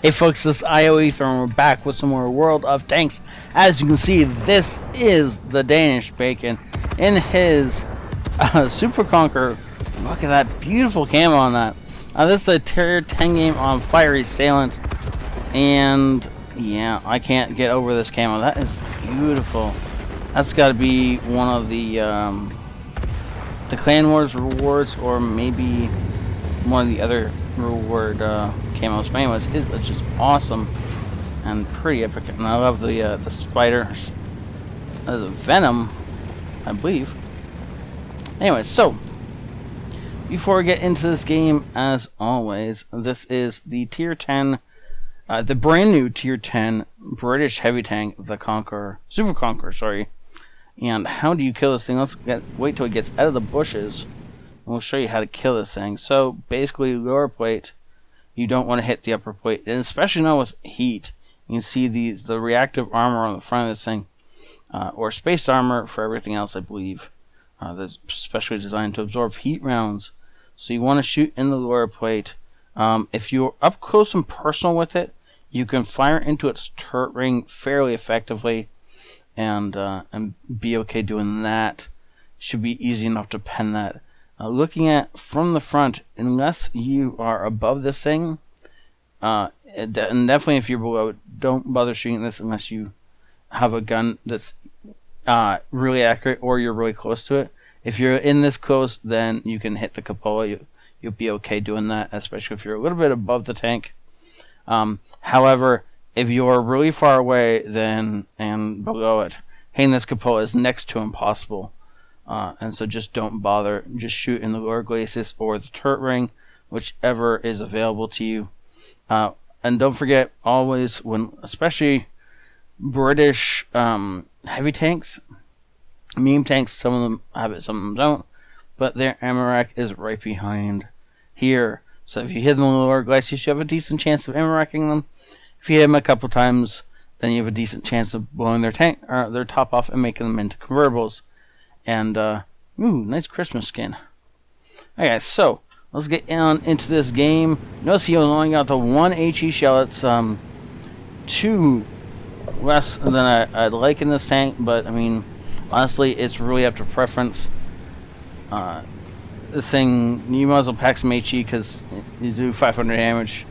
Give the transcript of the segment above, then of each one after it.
Hey folks, this is ioEther and we're back with some more World of Tanks. As you can see, this is the Danish Bacon in his Super Conqueror. Look at that beautiful camo on that. This is a tier 10 game on Fiery Assailant. And yeah, I can't get over this camo. That is beautiful. That's got to be one of the Clan Wars rewards, or maybe one of the other reward camos. But anyways, it's just awesome and pretty epic. And I love the spiders, the venom, I believe. Anyways, so before we get into this game, as always, this is the tier 10, the brand new tier 10 British heavy tank, the Conqueror, Super Conqueror, sorry. And how do you kill this thing? Let's wait till it gets out of the bushes, and we'll show you how to kill this thing. So basically, lower plate, you don't want to hit the upper plate, and especially not with heat. You can see the reactive armor on the front of this thing, or spaced armor for everything else, I believe. That's specially designed to absorb heat rounds. So you want to shoot in the lower plate. If you're up close and personal with it, you can fire into its turret ring fairly effectively, and be okay doing that. Should be easy enough to pen that. Looking at from the front, unless you are above this thing, and definitely if you're below it, don't bother shooting this unless you have a gun that's really accurate or you're really close to it. If you're in this close, then you can hit the cupola. You'll be okay doing that, especially if you're a little bit above the tank. However, if you're really far away and below it, hitting this cupola is next to impossible. And so just don't bother. Just shoot in the lower glacis or the turret ring, whichever is available to you. And don't forget, always, especially British heavy tanks, medium tanks, some of them have it, some of them don't, but their ammo rack is right behind here. So if you hit them in the lower glacis, you have a decent chance of ammo racking them. If you hit them a couple times, then you have a decent chance of blowing their tank or their top off and making them into convertibles. And ooh, nice Christmas skin. Okay, so let's get on into this game. Notice you only got the one HE shell. It's 2 less than I'd like in this tank, but I mean, honestly, it's really up to preference. This thing, you might as well pack some HE because you do 500 damage.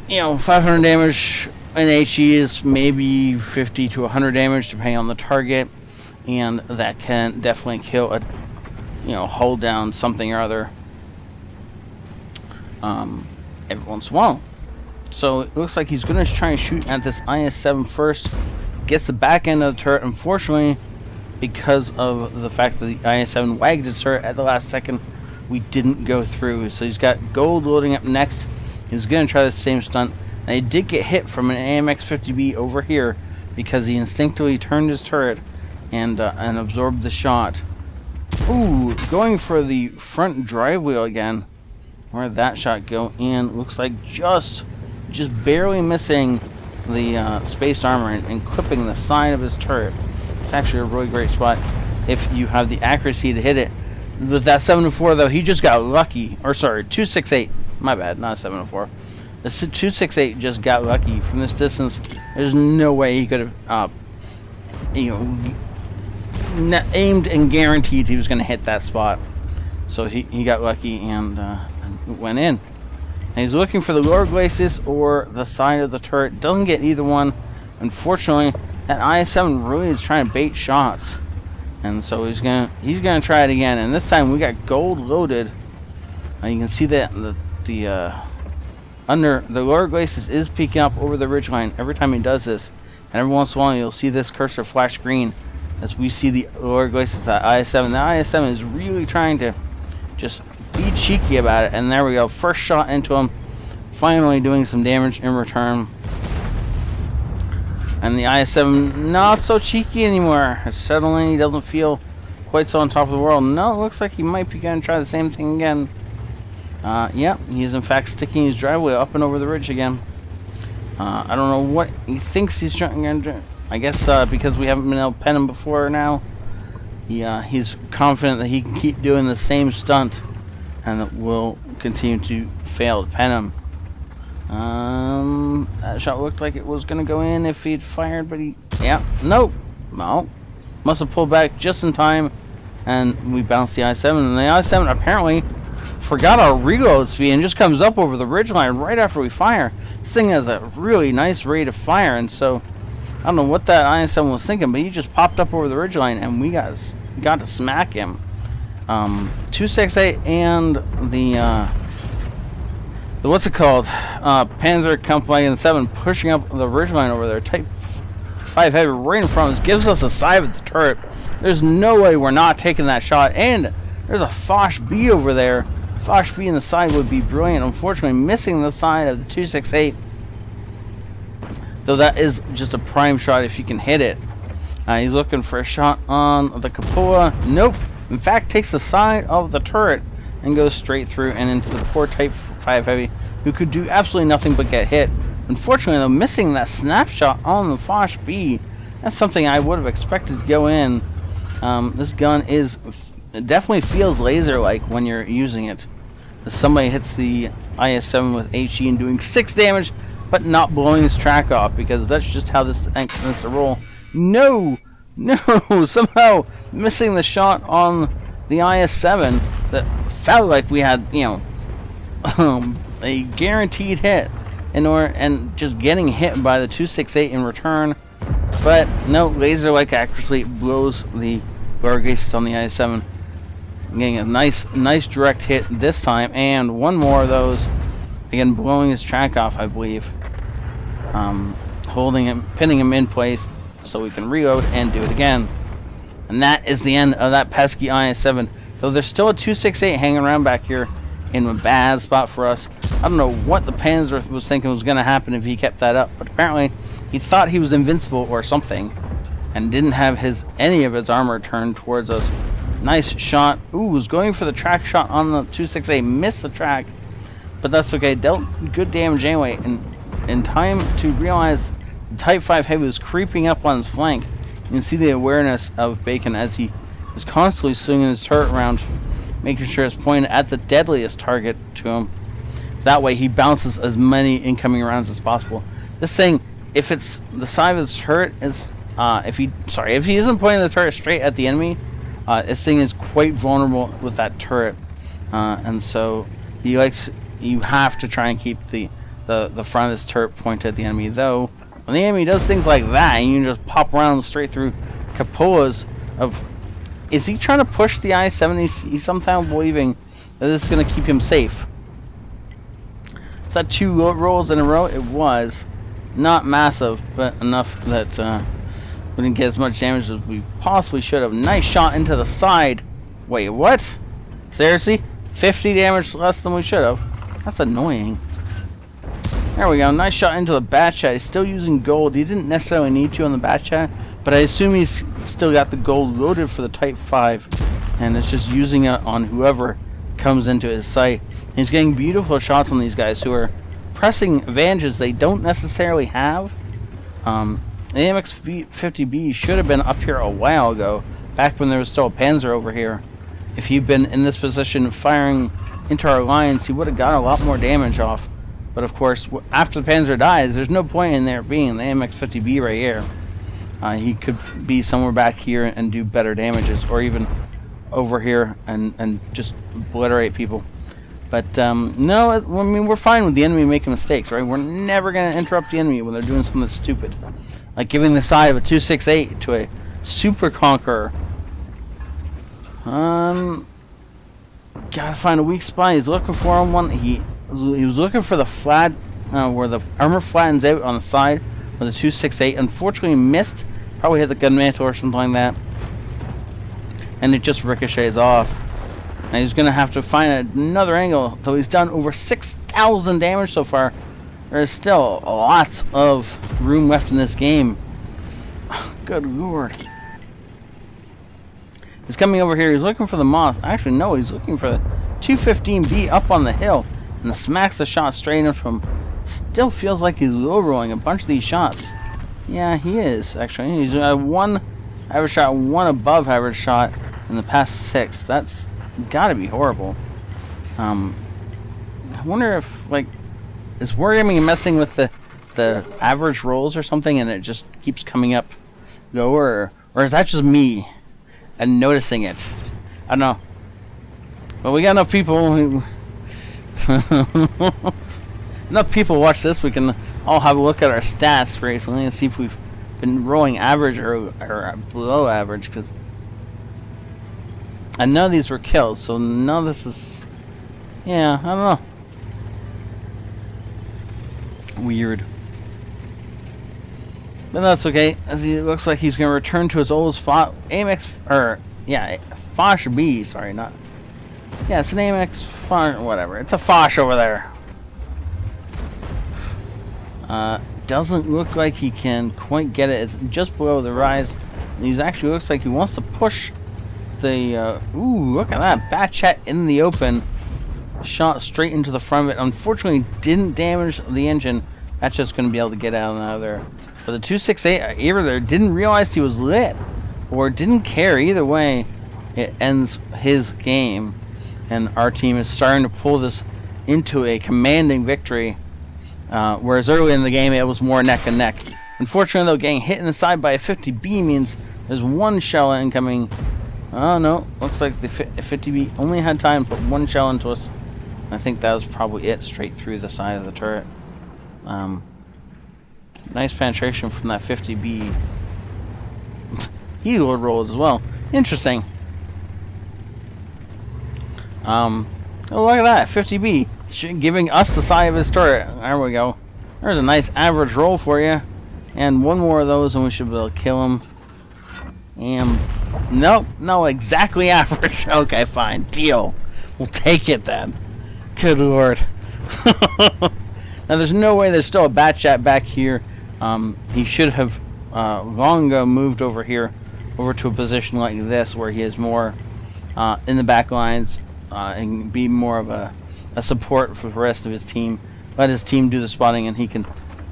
You know, 500 damage in HE is maybe 50 to 100 damage depending on the target, and that can definitely kill a, hold down something or other every once in a while. So it looks like he's going to try and shoot at this IS-7 first. Gets the back end of the turret. Unfortunately, because of the fact that the IS-7 wagged its turret at the last second, we didn't go through. So he's got gold loading up next. He's going to try the same stunt. And he did get hit from an AMX-50B over here because he instinctively turned his turret and absorbed the shot. Ooh, going for the front drive wheel again. Where'd that shot go in? Looks like just barely missing the spaced armor and clipping the side of his turret. It's actually a really great spot if you have the accuracy to hit it. With that 7-4 though, he just got lucky. Or sorry, 268. My bad, not 7-4. The 268 just got lucky from this distance. There's no way he could have, aimed and guaranteed he was going to hit that spot. So he got lucky and went in. And he's looking for the lower glacis or the side of the turret. Doesn't get either one. Unfortunately, that IS-7 really is trying to bait shots. And so he's gonna try it again. And this time we got gold loaded. You can see that under the lower glacis is peeking up over the ridgeline every time he does this. And every once in a while you'll see this cursor flash green as we see the lower glacis, that IS-7. The IS-7 is really trying to just be cheeky about it. And there we go. First shot into him. Finally doing some damage in return. And the IS-7 not so cheeky anymore. Suddenly he doesn't feel quite so on top of the world. No, it looks like he might be going to try the same thing again. Yeah, he's in fact sticking his driveway up and over the ridge again. I don't know what he thinks he's trying to do. I guess because we haven't been able to pen him before now, he's confident that he can keep doing the same stunt and that we'll continue to fail to pen him. That shot looked like it was going to go in if he'd fired, but yeah, nope. Well, must have pulled back just in time, and we bounced the I-7, and the I-7 apparently forgot our reload speed and just comes up over the ridgeline right after we fire. This thing has a really nice rate of fire, and so I don't know what that I-7 was thinking, but he just popped up over the ridgeline, and we got to smack him. 268 and the what's it called? Panzer Company 7 pushing up the ridgeline over there. Type 5 heavy right in front of us gives us a side of the turret. There's no way we're not taking that shot, and there's a Foch B over there. Foch B in the side would be brilliant. Unfortunately, missing the side of the 268. Though that is just a prime shot if you can hit it. He's looking for a shot on the cupola. Nope. In fact, takes the side of the turret and goes straight through and into the poor Type 5 Heavy, who could do absolutely nothing but get hit. Unfortunately, though, missing that snapshot on the Foch B, that's something I would have expected to go in. This gun definitely feels laser-like when you're using it. Somebody hits the IS-7 with HE and doing 6 damage, but not blowing his track off, because that's just how this thing tends to roll. No! Somehow missing the shot on the IS-7 that felt like we had, a guaranteed hit and just getting hit by the 268 in return. But no, laser-like accuracy blows the Vargas on the IS-7. Getting a nice direct hit this time, and one more of those. Again, blowing his track off, I believe. Holding him, pinning him in place so we can reload and do it again. And that is the end of that pesky IS-7. Though there's still a 268 hanging around back here in a bad spot for us. I don't know what the Panzer was thinking was going to happen if he kept that up, but apparently he thought he was invincible or something, and didn't have any of his armor turned towards us. Nice shot. Ooh, was going for the track shot on the 268. Missed the track, but that's okay. Dealt good damage anyway, and in time to realize the Type 5 Heavy was creeping up on his flank. You can see the awareness of Bacon as he is constantly swinging his turret around, making sure it's pointed at the deadliest target to him. So that way he bounces as many incoming rounds as possible. This thing, if it's the side of his turret is, if he isn't pointing the turret straight at the enemy, this thing is quite vulnerable with that turret, and so you have to try and keep the front of this turret pointed at the enemy. Though when the enemy does things like that, and you can just pop around straight through cupolas of, is he trying to push the I-7? He's somehow believing that this is going to keep him safe. Is that 2 rolls in a row? It was not massive, but enough that we didn't get as much damage as we possibly should have. Nice shot into the side. Wait, what? Seriously? 50 damage less than we should have? That's annoying. There we go. Nice shot into the bat chat. He's still using gold. He didn't necessarily need to on the bat chat, but I assume he's still got the gold loaded for the Type 5, and it's just using it on whoever comes into his sight. He's getting beautiful shots on these guys who are pressing advantages they don't necessarily have. The AMX-50B should have been up here a while ago, back when there was still a Panzer over here. If he'd been in this position firing into our lines, he would have gotten a lot more damage off. But of course, after the Panzer dies, there's no point in there being the AMX-50B right here. He could be somewhere back here and do better damages, or even over here and just obliterate people. But no, I mean, we're fine with the enemy making mistakes, right? We're never going to interrupt the enemy when they're doing something stupid, like giving the side of a 268 to a Super Conqueror. Gotta find a weak spot. He's looking for one. He was looking for the flat, where the armor flattens out on the side with the 268. Unfortunately missed. Probably hit the gun mantle or something like that, and it just ricochets off. And he's gonna have to find another angle. Though he's done over 6,000 damage so far, there's still lots of room left in this game. Good lord. He's coming over here. He's looking for the Moss. Actually, no, he's looking for the 215B up on the hill, and smacks the shot straight into him. Still feels like he's low rolling a bunch of these shots. Yeah, he is, actually. He's one average shot, one above average shot in the past 6. That's gotta be horrible. I wonder if, like, is Wargaming messing with the average rolls or something, and it just keeps coming up lower, or is that just me and noticing it? I don't know. But we got enough people who enough people watch this. We can all have a look at our stats recently and see if we've been rolling average or below average. Because and none of these were kills, so none of this is. Yeah, I don't know. Weird. But that's okay, as he looks like he's going to return to his old spot. AMX, or, yeah, Foch B, sorry, not. Yeah, it's an AMX Foch, whatever. It's a Foch over there. Doesn't look like he can quite get it. It's just below the rise. And he actually looks like he wants to push the, ooh, look at that. Batchat in the open. Shot straight into the front of it. Unfortunately, didn't damage the engine. That's just going to be able to get out of there. But the 268 either there didn't realize he was lit, or didn't care. Either way, it ends his game, and our team is starting to pull this into a commanding victory. Whereas early in the game it was more neck and neck. Unfortunately, though, getting hit in the side by a 50B means there's one shell incoming. Oh no, looks like the 50B only had time to put one shell into us. I think that was probably it, straight through the side of the turret. Nice penetration from that 50B. He Lord rolled as well. Interesting. Oh, look at that, 50B. Giving us the side of his turret. There we go. There's a nice average roll for you. And one more of those and we should be able to kill him. And nope, no, exactly average. Okay, fine. Deal. We'll take it then. Good lord. Now there's no way there's still a Batchat back here. He should have long ago moved over here, over to a position like this where he is more in the back lines and be more of a support for the rest of his team. Let his team do the spotting and he can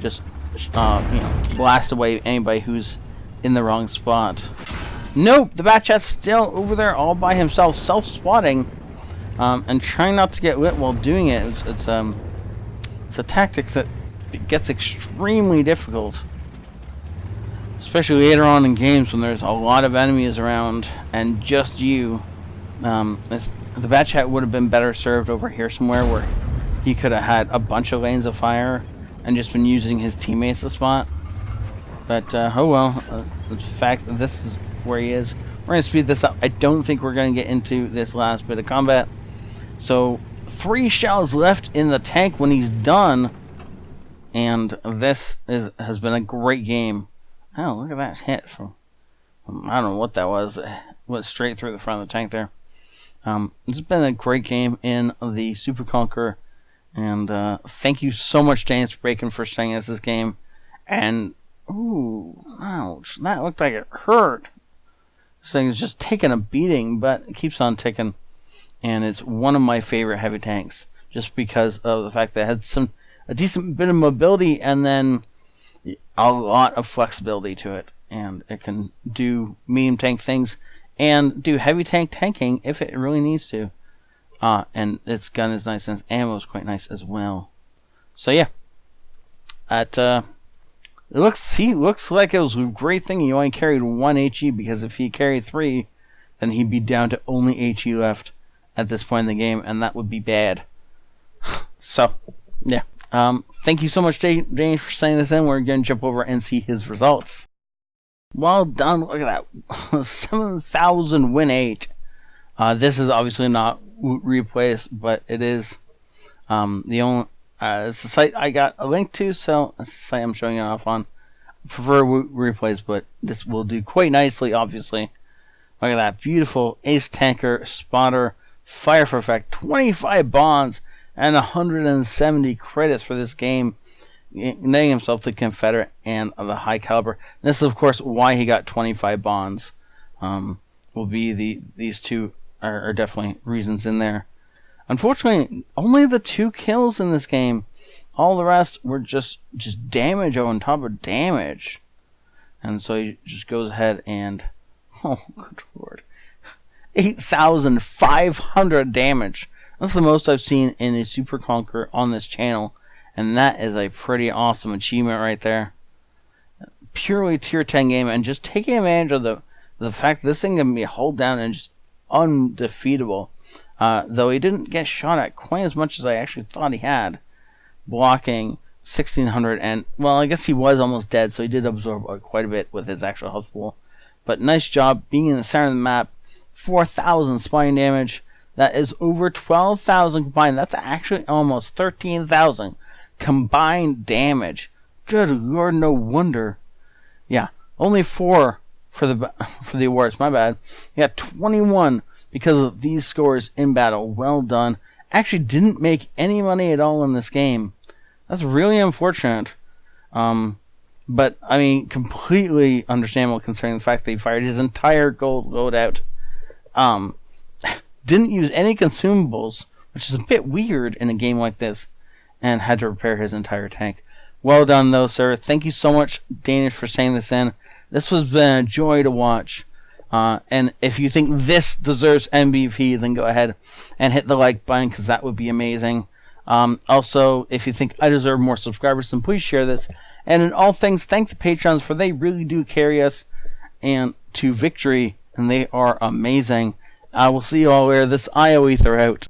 just blast away anybody who's in the wrong spot. Nope, the Batchat's still over there all by himself, self-spotting and trying not to get lit while doing it. It's a tactic that gets extremely difficult, especially later on in games when there's a lot of enemies around and just you. The Batchat would have been better served over here somewhere where he could have had a bunch of lanes of fire and just been using his teammates to spot. But oh well. In fact, this is where he is. We're going to speed this up. I don't think we're going to get into this last bit of combat. So 3 shells left in the tank when he's done, and this has been a great game. Oh, look at that hit from, I don't know what that was. It went straight through the front of the tank there. It's been a great game in the Super Conqueror, and thank you so much, James Bacon, for sending us this game. And ooh, ouch, that looked like it hurt. This thing is just taking a beating, but it keeps on ticking. And it's one of my favorite heavy tanks, just because of the fact that it has a decent bit of mobility and then a lot of flexibility to it. And it can do medium tank things and do heavy tank tanking if it really needs to. And its gun is nice and its ammo is quite nice as well. So yeah, it looks like it was a great thing he only carried 1 HE, because if he carried 3, then he'd be down to only HE left at this point in the game, and that would be bad. So, yeah. Thank you so much, James, for sending this in. We're going to jump over and see his results. Well done. Look at that. 7,000 win 8. This is obviously not WoT replays, but it is the only... it's the site I got a link to, so it's the site I'm showing it off on. I prefer WoT replays, but this will do quite nicely, obviously. Look at that. Beautiful Ace Tanker, Spotter, Fire for Effect, 25 bonds, and 170 credits for this game, netting himself the Confederate and the High Caliber. This is, of course, why he got 25 bonds. Will be these two are definitely reasons in there. Unfortunately, only the 2 kills in this game. All the rest were just damage on top of damage. And so he just goes ahead and... Oh, good lord. 8,500 damage. That's the most I've seen in a Super Conqueror on this channel. And that is a pretty awesome achievement right there. Purely tier 10 game, and just taking advantage of the fact this thing can be held down and just undefeatable. Though he didn't get shot at quite as much as I actually thought he had. Blocking 1600, and well, I guess he was almost dead, so he did absorb quite a bit with his actual health pool. But nice job being in the center of the map. 4,000 spine damage. That is over 12,000 combined. That's actually almost 13,000 combined damage. Good lord, no wonder. Yeah, only 4 for the awards. My bad. Yeah, 21 because of these scores in battle. Well done. Actually, didn't make any money at all in this game. That's really unfortunate. But I mean, completely understandable considering the fact that he fired his entire gold loadout. Didn't use any consumables, which is a bit weird in a game like this, and had to repair his entire tank. Well done, though, sir. Thank you so much, Danish, for saying this in. This has been a joy to watch. And if you think this deserves MVP, then go ahead and hit the like button, because that would be amazing. Also, if you think I deserve more subscribers, then please share this. And in all things, thank the Patrons, for they really do carry us and to victory, and they are amazing. I will see you all later. This ioEther out.